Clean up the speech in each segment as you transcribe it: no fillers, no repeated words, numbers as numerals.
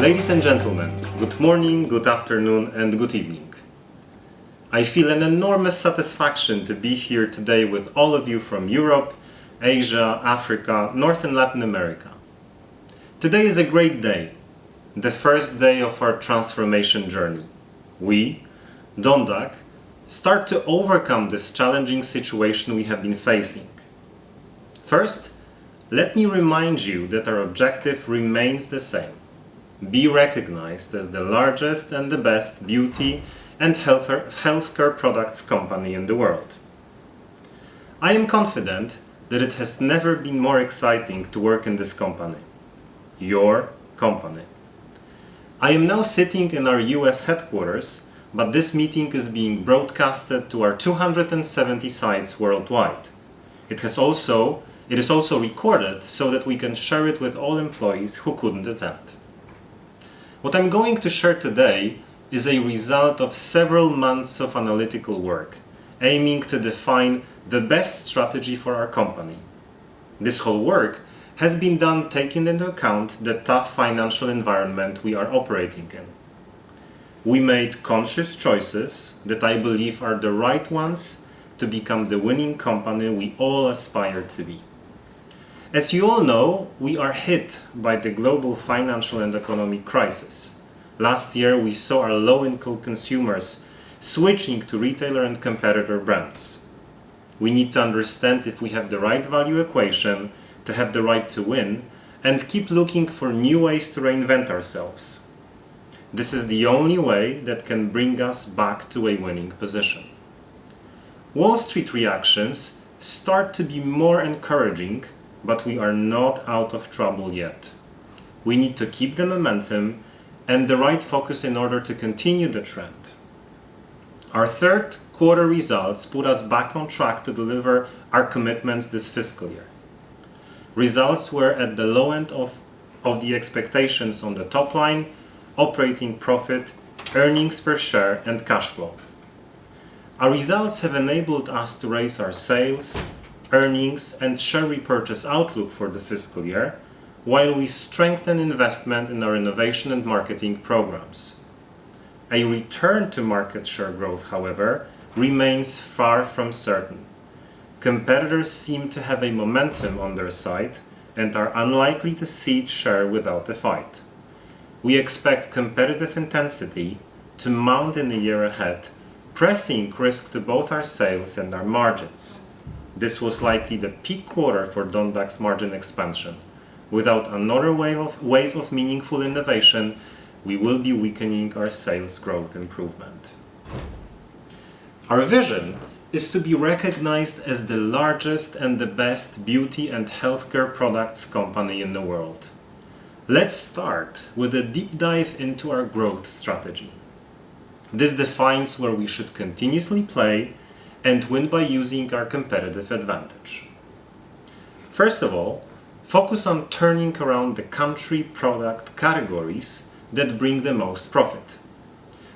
Ladies and gentlemen, good morning, good afternoon and good evening. I feel an enormous satisfaction to be here today with all of you from Europe, Asia, Africa, North and Latin America. Today is a great day, the first day of our transformation journey. We, Dondak, start to overcome this challenging situation we have been facing. First, let me remind you that our objective remains the same. Be recognized as the largest and the best beauty and healthcare products company in the world. I am confident that it has never been more exciting to work in this company. Your company. I am now sitting in our US headquarters, but this meeting is being broadcasted to our 270 sites worldwide. It is also recorded so that we can share it with all employees who couldn't attend. What I'm going to share today is a result of several months of analytical work, aiming to define the best strategy for our company. This whole work has been done taking into account the tough financial environment we are operating in. We made conscious choices that I believe are the right ones to become the winning company we all aspire to be. As you all know, we are hit by the global financial and economic crisis. Last year, we saw our low-income consumers switching to retailer and competitor brands. We need to understand if we have the right value equation to have the right to win and keep looking for new ways to reinvent ourselves. This is the only way that can bring us back to a winning position. Wall Street reactions start to be more encouraging, but we are not out of trouble yet. We need to keep the momentum and the right focus in order to continue the trend. Our third quarter results put us back on track to deliver our commitments this fiscal year. Results were at the low end of the expectations on the top line, operating profit, earnings per share and cash flow. Our results have enabled us to raise our sales, earnings and share repurchase outlook for the fiscal year, while we strengthen investment in our innovation and marketing programs. A return to market share growth, however, remains far from certain. Competitors seem to have a momentum on their side and are unlikely to cede share without a fight. We expect competitive intensity to mount in the year ahead, pressing risk to both our sales and our margins. This was likely the peak quarter for Dondak's margin expansion. Without another wave of meaningful innovation, we will be weakening our sales growth improvement. Our vision is to be recognized as the largest and the best beauty and healthcare products company in the world. Let's start with a deep dive into our growth strategy. This defines where we should continuously play and win by using our competitive advantage. First of all, focus on turning around the country product categories that bring the most profit.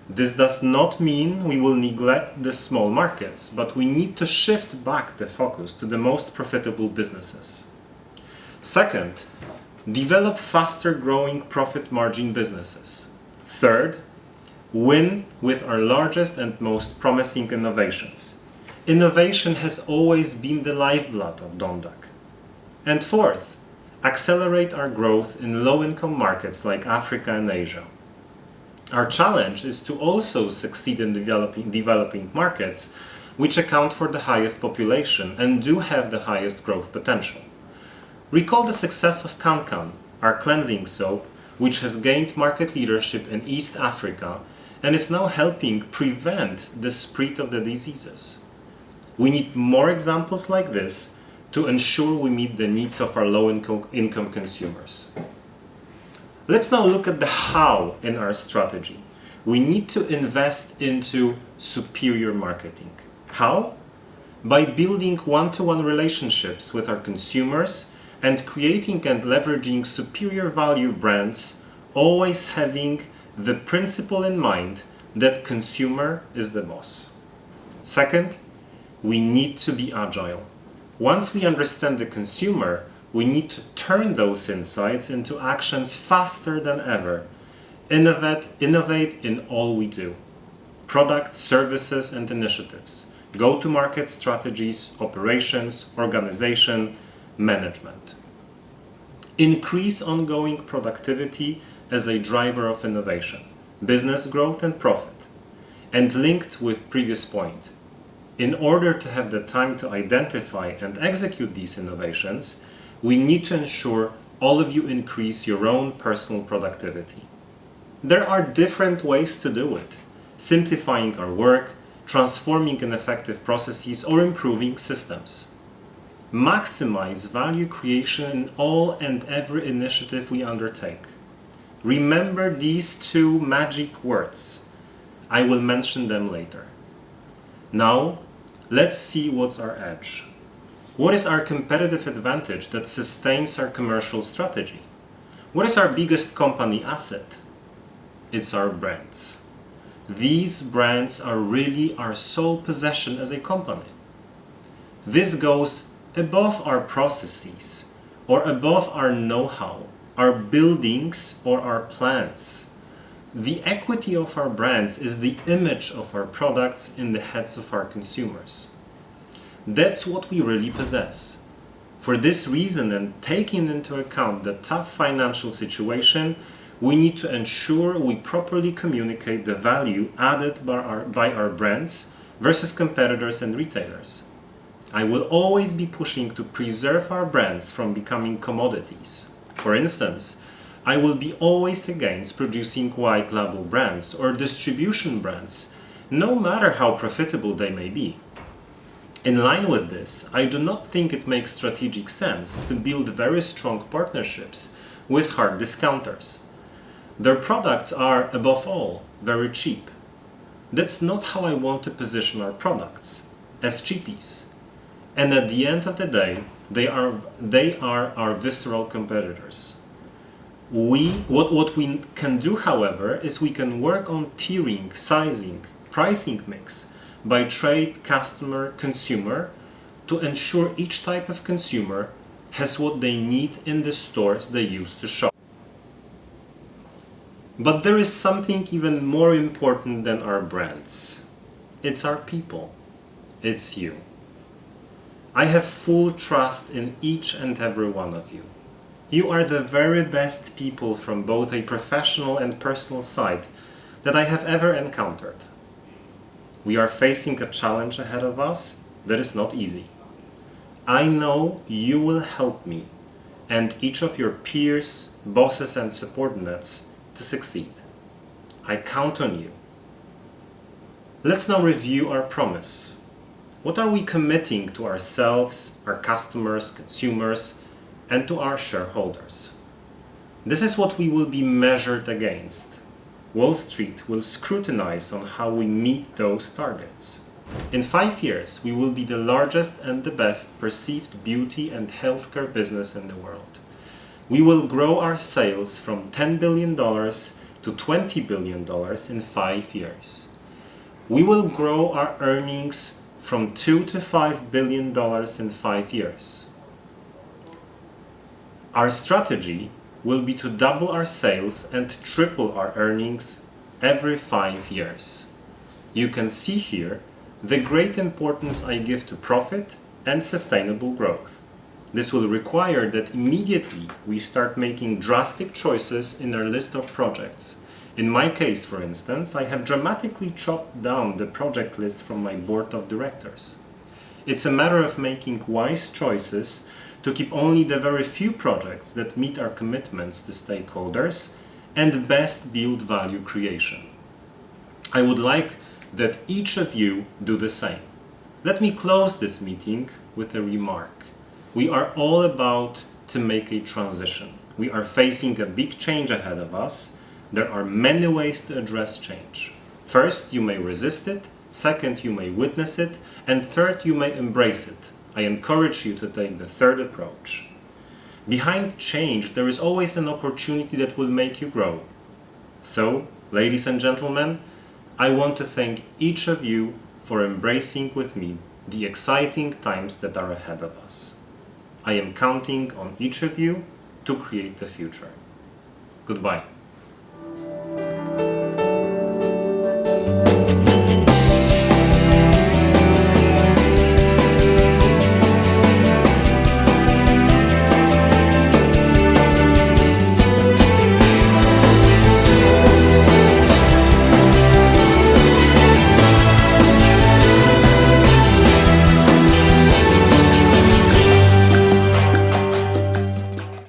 This does not mean we will neglect the small markets, but we need to shift back the focus to the most profitable businesses. Second, develop faster growing profit margin businesses. Third, win with our largest and most promising innovations. Innovation has always been the lifeblood of Dondak. And fourth, accelerate our growth in low-income markets like Africa and Asia. Our challenge is to also succeed in developing markets which account for the highest population and do have the highest growth potential. Recall the success of Kankan, our cleansing soap, which has gained market leadership in East Africa and is now helping prevent the spread of the diseases. We need more examples like this to ensure we meet the needs of our low-income consumers. Let's now look at the how in our strategy. We need to invest into superior marketing. How? By building one-to-one relationships with our consumers and creating and leveraging superior value brands, always having the principle in mind that consumer is the boss. Second, we need to be agile. Once we understand the consumer, we need to turn those insights into actions faster than ever Innovate in all we do. Products, services, and initiatives. Go-to-market strategies, operations, organization, management. Increase ongoing productivity as a driver of innovation, business growth and profit. And linked with previous point, in order to have the time to identify and execute these innovations, we need to ensure all of you increase your own personal productivity. There are different ways to do it: simplifying our work, transforming ineffective processes, or improving systems. Maximize value creation in all and every initiative we undertake. Remember these two magic words. I will mention them later. Now, let's see what's our edge. What is our competitive advantage that sustains our commercial strategy? What is our biggest company asset? It's our brands. These brands are really our sole possession as a company. This goes above our processes or above our know-how, our buildings or our plants. The equity of our brands is the image of our products in the heads of our consumers. That's what we really possess. For this reason, and taking into account the tough financial situation, we need to ensure we properly communicate the value added by our brands versus competitors and retailers. I will always be pushing to preserve our brands from becoming commodities. For instance, I will be always against producing white label brands or distribution brands, no matter how profitable they may be. In line with this, I do not think it makes strategic sense to build very strong partnerships with hard discounters. Their products are, above all, very cheap. That's not how I want to position our products, as cheapies. And at the end of the day, they are our visceral competitors. What we can do, however, is we can work on tiering, sizing, pricing mix by trade, customer, consumer to ensure each type of consumer has what they need in the stores they use to shop. But there is something even more important than our brands. It's our people. It's you. I have full trust in each and every one of you. You are the very best people from both a professional and personal side that I have ever encountered. We are facing a challenge ahead of us that is not easy. I know you will help me and each of your peers, bosses and subordinates to succeed. I count on you. Let's now review our promise. What are we committing to ourselves, our customers, consumers, and to our shareholders? This is what we will be measured against. Wall Street will scrutinize on how we meet those targets. In 5 years, we will be the largest and the best perceived beauty and healthcare business in the world. We will grow our sales from $10 billion to $20 billion in 5 years. We will grow our earnings from $2 to $5 billion in 5 years. Our strategy will be to double our sales and triple our earnings every 5 years. You can see here the great importance I give to profit and sustainable growth. This will require that immediately we start making drastic choices in our list of projects. In my case, for instance, I have dramatically chopped down the project list from my board of directors. It's a matter of making wise choices to keep only the very few projects that meet our commitments to stakeholders and best build value creation. I would like that each of you do the same. Let me close this meeting with a remark. We are all about to make a transition. We are facing a big change ahead of us. There are many ways to address change. First, you may resist it. Second, you may witness it. And third, you may embrace it. I encourage you to take the third approach. Behind change, there is always an opportunity that will make you grow. So, ladies and gentlemen, I want to thank each of you for embracing with me the exciting times that are ahead of us. I am counting on each of you to create the future. Goodbye.